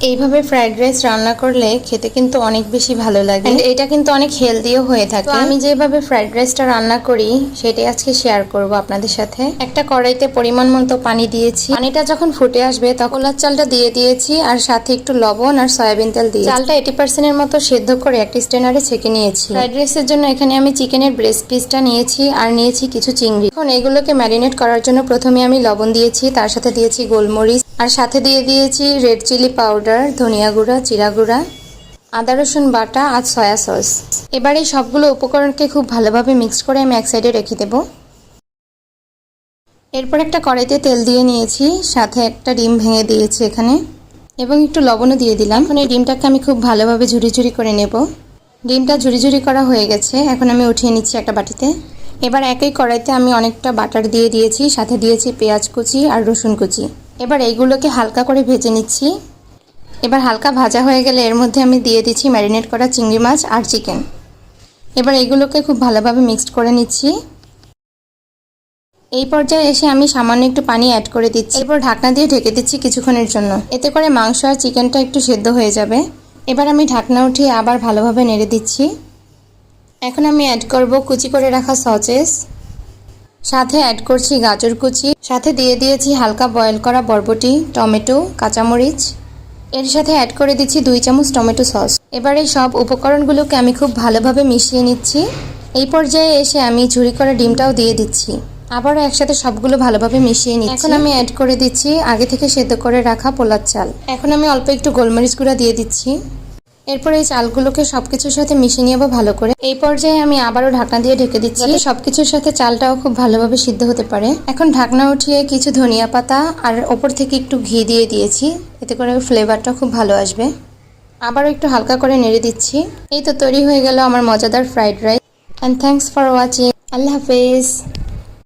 এইভাবে fried rice রান্না করলে খেতে কিন্তু অনেক বেশি ভালো লাগে, এটা কিন্তু অনেক হেলদিও হয়ে থাকে। আমি যেভাবে ফ্রাইড রাইসটা রান্না করি সেটাই আজকে শেয়ার করব আপনাদের সাথে। একটা কড়াইতে পরিমাণ মতো পানি দিয়েছি, পানিটা যখন ফুটে আসবে তখন ছোলার চালটা দিয়ে দিয়েছি আর সাথে একটু লবণ আর সয়াবিন তেল দিয়ে চালটা 80% মতো সেদ্ধ করে একটা স্ট্রেনারে ছেঁকে নিয়েছি। ফ্রাইড রাইসের জন্য এখানে আমি চিকেনের ব্রেস্ট পিসটা নিয়েছি আর নিয়েছি কিছু চিংড়ি। এখন এগুলোকে ম্যারিনেট করার জন্য প্রথমে আমি লবণ দিয়েছি, তার সাথে দিয়েছি গোলমরিচ আর সাথে দিয়ে দিয়েছি রেড চিলি পাউডার, ধনিয়া গুঁড়া, জিরা গুঁড়া, আদা রসুন বাটা আর সয়া সস। এবার এই সবগুলো উপকরণকে খুব ভালোভাবে মিক্স করে আমি এক সাইডে রেখে দেব। এরপর একটা কড়াইতে তেল দিয়ে নিয়েছি, সাথে একটা ডিম ভেঙে দিয়েছি এখানে এবং একটু লবণও দিয়ে দিলাম। এখন এই ডিমটাকে আমি খুব ভালোভাবে ঝুরি ঝুরি করে নেব। ডিমটা ঝুরি ঝুরি করা হয়ে গেছে, এখন আমি উঠিয়ে নিচ্ছি একটা বাটিতে। এবার একই কড়াইতে আমি অনেকটা বাটার দিয়ে দিয়েছি, সাথে দিয়েছি পেঁয়াজ কুচি আর রসুন কুচি। এবার এইগুলোকে হালকা করে ভেজে নিচ্ছি। এবার হালকা ভাজা হয়ে গেলে এর মধ্যে আমি দিয়ে দিচ্ছি ম্যারিনেট করা চিংড়ি মাছ আর চিকেন। এবার এইগুলোকে খুব ভালোভাবে মিক্সড করে নিচ্ছি। এই পর্যায়ে এসে আমি সামান্য একটু পানি অ্যাড করে দিচ্ছি। এরপর ঢাকনা দিয়ে ঢেকে দিচ্ছি কিছুক্ষণের জন্য, এতে করে মাংস আর চিকেনটা একটু সেদ্ধ হয়ে যাবে। এবার আমি ঢাকনা উঠিয়ে আবার ভালোভাবে নেড়ে দিচ্ছি। এখন আমি অ্যাড করব কুচি করে রাখা সসেস, সাথে অ্যাড করছি গাজর কুচি, সাথে দিয়ে দিয়েছি হালকা বয়েল করা বরবটি, টমেটো, কাঁচামরিচ। এর সাথে অ্যাড করে দিচ্ছি 2 চামচ টমেটো সস। এবার এই সব উপকরণগুলোকে আমি খুব ভালোভাবে মিশিয়ে নিচ্ছি। এই পর্যায়ে এসে আমি ঝুরি করা ডিমটাও দিয়ে দিচ্ছি, আবারও একসাথে সবগুলো ভালোভাবে মিশিয়ে নিচ্ছি। এখন আমি অ্যাড করে দিচ্ছি আগে থেকে সেদ্ধ করে রাখা পোলার চাল। এখন আমি অল্প একটু গোলমরিচ গুঁড়া দিয়ে দিচ্ছি। এরপর এই চালগুলোকে সবকিছুর সাথে মিশিয়ে নেব ভালো করে। এই পর্যায়ে আমি আবারও ঢাকনা দিয়ে ঢেকে দিচ্ছি, যাতে সবকিছুর সাথে চালটাও খুব ভালোভাবে সিদ্ধ হতে পারে। এখন ঢাকনা উঠিয়ে কিছু ধনিয়া পাতা আর ওপর থেকে একটু ঘি দিয়ে দিয়েছি, এতে করে ফ্লেভারটা খুব ভালো আসবে। আবারও একটু হালকা করে নেড়ে দিচ্ছি। এই তো তৈরি হয়ে গেল আমার মজাদার fried rice. And thanks for watching. আল্লাহ হাফেজ।